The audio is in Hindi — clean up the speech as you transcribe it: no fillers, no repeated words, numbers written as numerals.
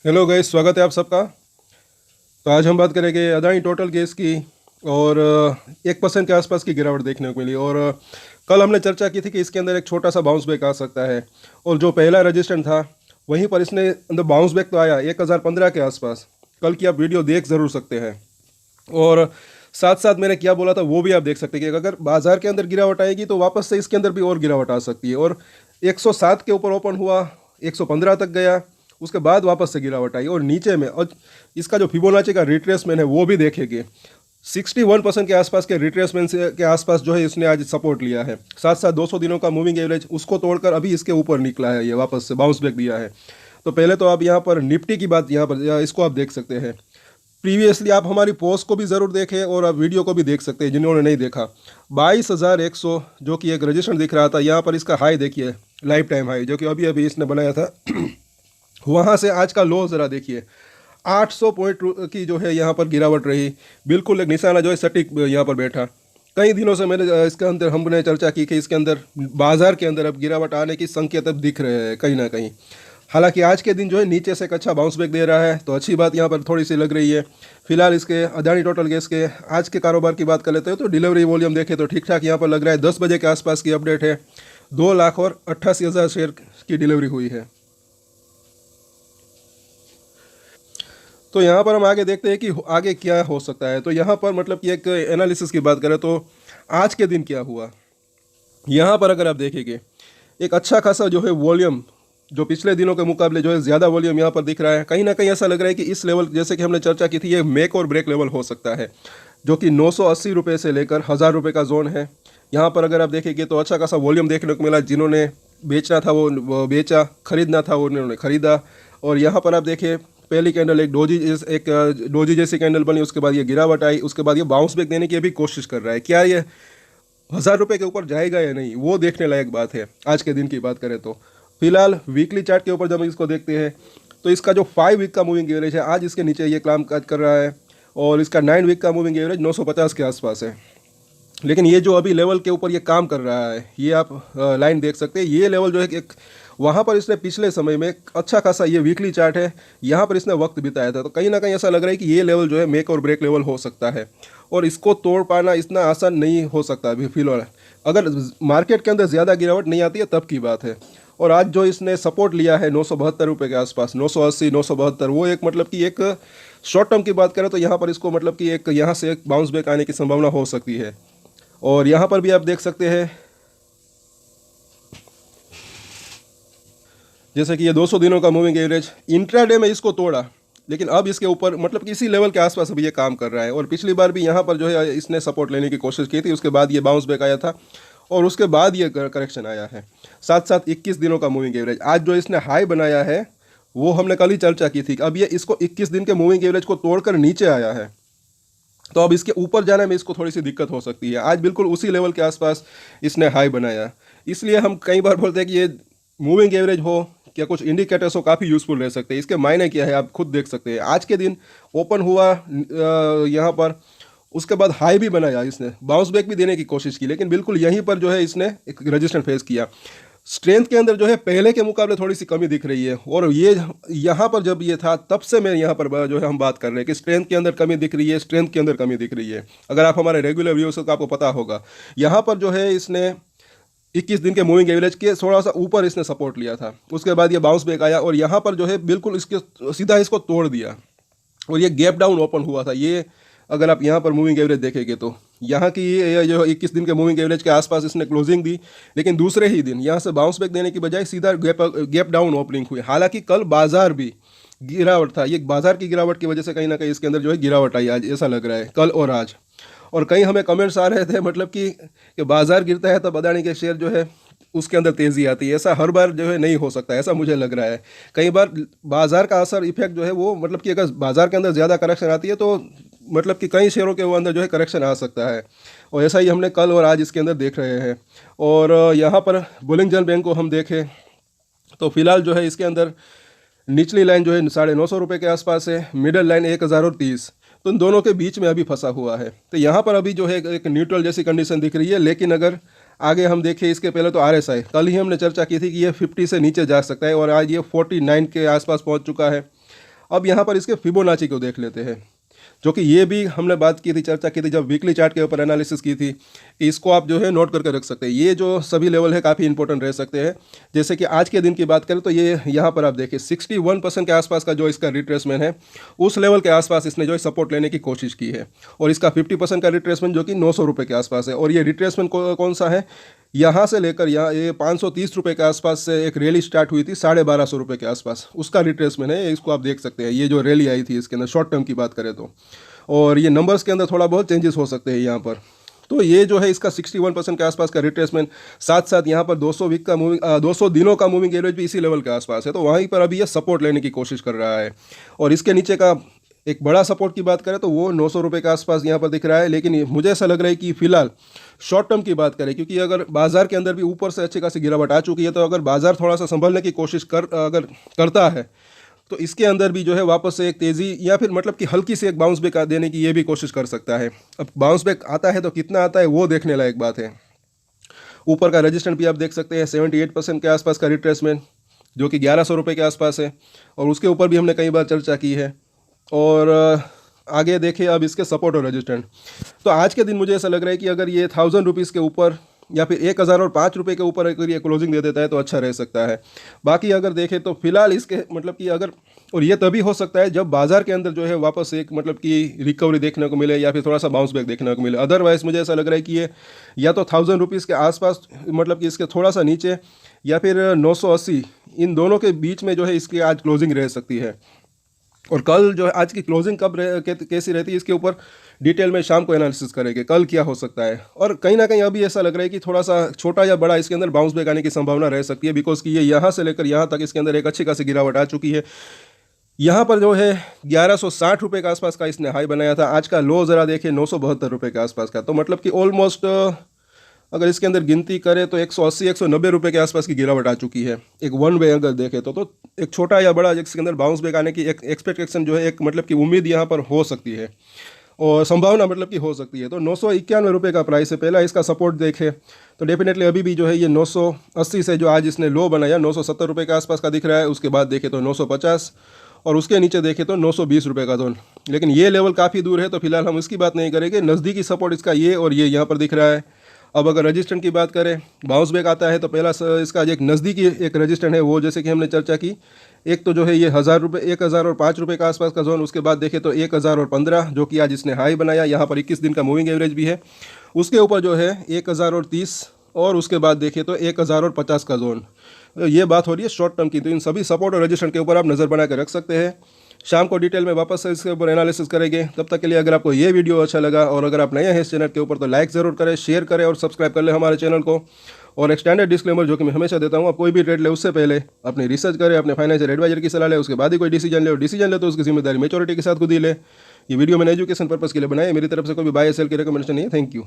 हेलो गाइस, स्वागत है आप सबका। तो आज हम बात करेंगे अदानी टोटल गैस की। और 1% के आसपास की गिरावट देखने को मिली। और कल हमने चर्चा की थी कि इसके अंदर एक छोटा सा बाउंस बैक आ सकता है। और जो पहला रजिस्टेंट था वहीं पर इसने अंदर बाउंस बैक तो आया 1015 के आसपास। कल की आप वीडियो देख ज़रूर सकते हैं। और साथ साथ मैंने क्या बोला था वो भी आप देख सकते हैं कि अगर बाजार के अंदर गिरावट आएगी तो वापस से इसके अंदर भी और गिरावट आ सकती है। और 107 के ऊपर ओपन हुआ, 115 तक गया, उसके बाद वापस से गिरावट आई और नीचे में। और इसका जो फिबोनाची का रिट्रेसमेंट है वो भी देखेंगे। 61% के आसपास के रिट्रेसमेंट के आसपास जो है इसने आज सपोर्ट लिया है। साथ साथ 200 दिनों का मूविंग एवरेज उसको तोड़कर अभी इसके ऊपर निकला है, ये वापस से बाउंस बैक दिया है। तो पहले तो आप यहाँ पर निफ्टी की बात यहाँ पर इसको आप देख सकते हैं। प्रीवियसली आप हमारी पोस्ट को भी ज़रूर देखें और आप वीडियो को भी देख सकते हैं जिन्होंने नहीं देखा। 22,100 जो कि एक रजिस्ट्रेशन दिख रहा था, यहाँ पर इसका हाई देखिए, लाइफ टाइम हाई जो कि अभी अभी इसने बनाया था। वहाँ से आज का लो ज़रा देखिए, 800 पॉइंट की जो है यहाँ पर गिरावट रही। बिल्कुल एक निशाना जो है सटीक यहाँ पर बैठा। कई दिनों से मैंने इसके अंदर हमने चर्चा की कि इसके अंदर बाजार के अंदर अब गिरावट आने की संकेत अब दिख रहे हैं कहीं ना कहीं। हालांकि आज के दिन जो है नीचे से एक अच्छा बाउंस बैक दे रहा है, तो अच्छी बात यहाँ पर थोड़ी सी लग रही है। फिलहाल इसके अदानी टोटल गैस के आज के कारोबार की बात कर लेते हैं तो डिलीवरी वॉल्यूम देखें तो ठीक ठाक यहाँ पर लग रहा है। 10 बजे के आसपास की अपडेट है, 2,88,000 शेयर की डिलीवरी हुई है। तो यहाँ पर हम आगे देखते हैं कि आगे क्या हो सकता है। तो यहाँ पर मतलब कि एक एनालिसिस की बात करें तो आज के दिन क्या हुआ, यहाँ पर अगर आप देखेंगे एक अच्छा खासा जो है वॉल्यूम, जो पिछले दिनों के मुकाबले जो है ज़्यादा वॉल्यूम यहाँ पर दिख रहा है। कहीं ना कहीं ऐसा लग रहा है कि इस लेवल, जैसे कि हमने चर्चा की थी, ये मेक और ब्रेक लेवल हो सकता है, जो कि 980 रुपये से लेकर 1,000 रुपये का जोन है। यहाँ पर अगर आप देखेंगे तो अच्छा खासा वॉल्यूम देखने को मिला। जिन्होंने बेचना था वो बेचा, खरीदना था वो उन्होंने खरीदा। और यहाँ पर आप देखिए पहली कैंडल एक डोजी जैसी कैंडल बनी, उसके बाद ये गिरावट आई, उसके बाद ये बाउंस बैक देने की अभी कोशिश कर रहा है। क्या ये 1,000 रुपये के ऊपर जाएगा या नहीं, वो देखने लायक बात है आज के दिन की बात करें तो। फिलहाल वीकली चार्ट के ऊपर जब हम इसको देखते हैं तो इसका जो 5 वीक का मूविंग एवरेज है आज इसके नीचे ये काम काज कर रहा है। और इसका 9 वीक का मूविंग एवरेज 950 के आसपास है। लेकिन ये जो अभी लेवल के ऊपर ये काम कर रहा है, ये आप लाइन देख सकते हैं। ये लेवल जो है एक वहाँ पर इसने पिछले समय में अच्छा खासा, ये वीकली चार्ट है, यहाँ पर इसने वक्त बिताया था। तो कहीं ना कहीं ऐसा लग रहा है कि ये लेवल जो है मेक और ब्रेक लेवल हो सकता है और इसको तोड़ पाना इतना आसान नहीं हो सकता अभी फिलहाल। अगर मार्केट के अंदर ज़्यादा गिरावट नहीं आती है तब की बात है। और आज जो इसने सपोर्ट लिया है 972 रुपये के आसपास, 980 972, वो एक मतलब कि एक शॉर्ट टर्म की बात करें तो यहाँ पर इसको मतलब कि एक यहाँ से एक बाउंस बैक आने की संभावना हो सकती है। और यहाँ पर भी आप देख सकते हैं जैसे कि ये 200 दिनों का मूविंग एवरेज इंट्राडे में इसको तोड़ा, लेकिन अब इसके ऊपर मतलब कि इसी लेवल के आसपास अभी ये काम कर रहा है। और पिछली बार भी यहाँ पर जो है इसने सपोर्ट लेने की कोशिश की थी, उसके बाद ये बाउंस बैक आया था और उसके बाद ये करेक्शन आया है। साथ साथ 21 दिनों का मूविंग एवरेज आज जो इसने हाई बनाया है वो हमने कल ही चर्चा की थी। अब ये इसको 21 दिन के मूविंग एवरेज को तोड़कर नीचे आया है, तो अब इसके ऊपर जाने में इसको थोड़ी सी दिक्कत हो सकती है। आज बिल्कुल उसी लेवल के आसपास इसने हाई बनाया। इसलिए हम कई बार बोलते हैं कि ये मूविंग एवरेज हो क्या कुछ इंडिकेटर्स हो, काफ़ी यूज़फुल रह सकते हैं। इसके मायने क्या है आप खुद देख सकते हैं। आज के दिन ओपन हुआ यहाँ पर, उसके बाद हाई भी बनाया, इसने बाउंस बैक भी देने की कोशिश की, लेकिन बिल्कुल यहीं पर जो है इसने एक रेजिस्टेंस फेस किया। स्ट्रेंथ के अंदर जो है पहले के मुकाबले थोड़ी सी कमी दिख रही है। और ये यहाँ पर जब ये था तब से मैं यहाँ पर जो है हम बात कर रहे हैं कि स्ट्रेंथ के अंदर कमी दिख रही है, स्ट्रेंथ के अंदर कमी दिख रही है। अगर आप हमारे रेगुलर व्यूअर्स को आपको पता होगा, यहाँ पर जो है इसने 21 दिन के मूविंग एवरेज के थोड़ा सा ऊपर इसने सपोर्ट लिया था, उसके बाद ये बाउंस बैक आया और यहाँ पर जो है बिल्कुल इसके सीधा इसको तोड़ दिया और ये गैप डाउन ओपन हुआ था। ये अगर आप यहाँ पर मूविंग एवरेज देखेंगे तो यहाँ की ये जो 21 दिन के मूविंग एवरेज के आसपास इसने क्लोजिंग दी, लेकिन दूसरे ही दिन यहाँ से बाउंस बैक देने की बजाय सीधा गैप डाउन ओपनिंग हुई। हालांकि कल बाजार भी गिरावट था, ये बाजार की गिरावट की वजह से कहीं ना कहीं इसके अंदर जो है गिरावट आई आज, ऐसा लग रहा है कल और आज। और कहीं हमें कमेंट्स आ रहे थे मतलब कि बाजार गिरता है तब अदानी के शेयर जो है उसके अंदर तेज़ी आती है। ऐसा हर बार जो है नहीं हो सकता, ऐसा मुझे लग रहा है। कई बार बाजार का असर इफेक्ट जो है वो मतलब कि अगर बाजार के अंदर ज़्यादा करेक्शन आती है तो मतलब कि कई शेयरों के वो अंदर जो है करेक्शन आ सकता है। और ऐसा ही हमने कल और आज इसके अंदर देख रहे हैं। और यहाँ पर बुलिंगजन बैंक को हम देखें तो फिलहाल जो है इसके अंदर निचली लाइन जो है 950 रुपये के आसपास है, मिडल लाइन 1,030, तो इन दोनों के बीच में अभी फंसा हुआ है। तो यहाँ पर अभी जो है एक न्यूट्रल जैसी कंडीशन दिख रही है। लेकिन अगर आगे हम देखें इसके पहले तो RSI कल ही हमने चर्चा की थी कि ये 50 से नीचे जा सकता है और आज ये 49 के आसपास पहुँच चुका है। अब यहाँ पर इसके फिबोनाची को देख लेते हैं, जो कि ये भी हमने बात की थी, चर्चा की थी जब वीकली चार्ट के ऊपर एनालिसिस की थी। इसको आप जो है नोट करके रख सकते हैं। ये जो सभी लेवल है काफ़ी इंपॉर्टेंट रह सकते हैं। जैसे कि आज के दिन की बात करें तो ये यहाँ पर आप देखिए 61% के आसपास का जो इसका रिट्रेसमेंट है, उस लेवल के आसपास इसने जो है सपोर्ट लेने की कोशिश की है। और इसका 50% का रिट्रेसमेंट जो कि 900 रुपये के आसपास है। और ये रिट्रेसमेंट कौन सा है, यहाँ से लेकर यहाँ ये 530 रुपये के आसपास से एक रैली स्टार्ट हुई थी 1250 रुपये के आसपास, उसका रिट्रेसमेंट है। इसको आप देख सकते हैं, ये जो रैली आई थी इसके अंदर शॉर्ट टर्म की बात करें तो। और ये नंबर्स के अंदर थोड़ा बहुत चेंजेस हो सकते हैं यहाँ पर। तो ये जो है इसका 61% के आसपास का रिट्रेसमेंट, साथ साथ यहाँ पर 200 वीक का मूविंग 200 दिनों का मूविंग एवरेज भी इसी लेवल के आसपास है। तो वहीं पर अभी ये सपोर्ट लेने की कोशिश कर रहा है। और इसके नीचे का एक बड़ा सपोर्ट की बात करें तो वो 900 रुपये के आसपास यहाँ पर दिख रहा है। लेकिन मुझे ऐसा लग रहा है कि फिलहाल शॉर्ट टर्म की बात करें, क्योंकि अगर बाजार के अंदर भी ऊपर से अच्छी खासी गिरावट आ चुकी है, तो अगर बाजार थोड़ा सा संभलने की कोशिश अगर करता है तो इसके अंदर भी जो है वापस से एक तेज़ी या फिर मतलब कि हल्की सी एक बाउंस बैक देने की ये भी कोशिश कर सकता है। अब बाउंस बैक आता है तो कितना आता है वो देखने लायक बात है। ऊपर का रजिस्टेंस भी आप देख सकते हैं 78% के आसपास का रिट्रेसमेंट, जो कि 1100 रुपये के आसपास है। और उसके ऊपर भी हमने कई बार चर्चा की है। और आगे देखें अब इसके सपोर्ट और रेजिस्टेंट, तो आज के दिन मुझे ऐसा लग रहा है कि अगर ये 1000 रुपीज़ के ऊपर या फिर 1005 रुपये के ऊपर अगर ये क्लोजिंग दे देता है तो अच्छा रह सकता है। बाकी अगर देखें तो फिलहाल इसके मतलब कि अगर, और ये तभी हो सकता है जब बाजार के अंदर जो है वापस एक मतलब कि रिकवरी देखने को मिले या फिर थोड़ा सा बाउंस बैक देखने को मिले। अदरवाइज मुझे ऐसा लग रहा है कि ये या तो 1000 रुपीज़ के आसपास मतलब कि इसके थोड़ा सा नीचे या फिर 980, इन दोनों के बीच में जो है इसकी आज क्लोजिंग रह सकती है। और कल जो है आज की क्लोजिंग कब कैसी रहती है इसके ऊपर डिटेल में शाम को एनालिसिस करेंगे, कल क्या हो सकता है। और कहीं ना कहीं अभी ऐसा लग रहा है कि थोड़ा सा छोटा या बड़ा इसके अंदर बाउंस बैक आने की संभावना रह सकती है, बिकॉज कि ये यहाँ से लेकर यहाँ तक इसके अंदर एक अच्छी खासी गिरावट आ चुकी है। यहाँ पर जो है 1160 रुपये के आसपास का इसने हाई बनाया था। आज का लो ज़रा देखिए 972 रुपये के आसपास का। तो मतलब कि ऑलमोस्ट अगर इसके अंदर गिनती करें तो 180-190 रुपये के आसपास की गिरावट आ चुकी है एक वन वे अगर देखें तो एक छोटा या बड़ा इसके अंदर बाउंस बैक आने की एक एक्सपेक्टेशन जो है, एक मतलब कि उम्मीद यहाँ पर हो सकती है और संभावना मतलब कि हो सकती है। तो 991 रुपये का प्राइस है। पहला इसका सपोर्ट देखें तो डेफिनेटली अभी भी जो है ये 980 से जो आज इसने लो बनाया 970 रुपये के आसपास का दिख रहा है। उसके बाद देखें तो 950 और उसके नीचे देखें तो 920 रुपये का जोन। लेकिन ये लेवल काफ़ी दूर है तो फिलहाल हम इसकी बात नहीं करेंगे। नज़दीकी सपोर्ट इसका ये और ये यहाँ पर दिख रहा है। अब अगर रजिस्टेंट की बात करें, बाउंस बैक आता है तो पहला इसका एक नज़दीकी एक रजिस्टेंट है वो जैसे कि हमने चर्चा की, एक तो जो है ये 1005 रुपये के आसपास का जोन। उसके बाद देखें तो 1015 जो कि आज इसने हाई बनाया, यहाँ पर 21 दिन का मूविंग एवरेज भी है। उसके ऊपर जो है 1030 और उसके बाद देखें तो 1050 का जोन। ये बात हो रही है शॉर्ट टर्म की। तो इन सभी सपोर्ट और रजिस्टेंट के ऊपर आप नज़र बना कर रख सकते हैं। शाम को डिटेल में वापस से इसके ऊपर एनालिसिस करेंगे। तब तक के लिए अगर आपको ये वीडियो अच्छा लगा और अगर आप नए हैं इस चैनल के ऊपर तो लाइक ज़रूर करें, शेयर करें और सब्सक्राइब कर लें हमारे चैनल को। और एक स्टैंडर्ड डिस्क्लेमर जो कि मैं हमेशा देता हूँ, आप कोई भी ट्रेड ले उससे पहले अपनी रिसर्च करें, अपने फाइनेंशियल एडवाइजर की सलाह ले, उसके बाद ही कोई डिसीजन ले। और डिसीजन ले तो उसकी जिम्मेदारी मेच्योरिटी के साथ खुद ही ले। ये वीडियो मैंने एजुकेशन पर्पज़ के लिए बनाई है, मेरी तरफ से कोई भी बाय सेल की रिकमेंडेशन नहीं है। Thank you.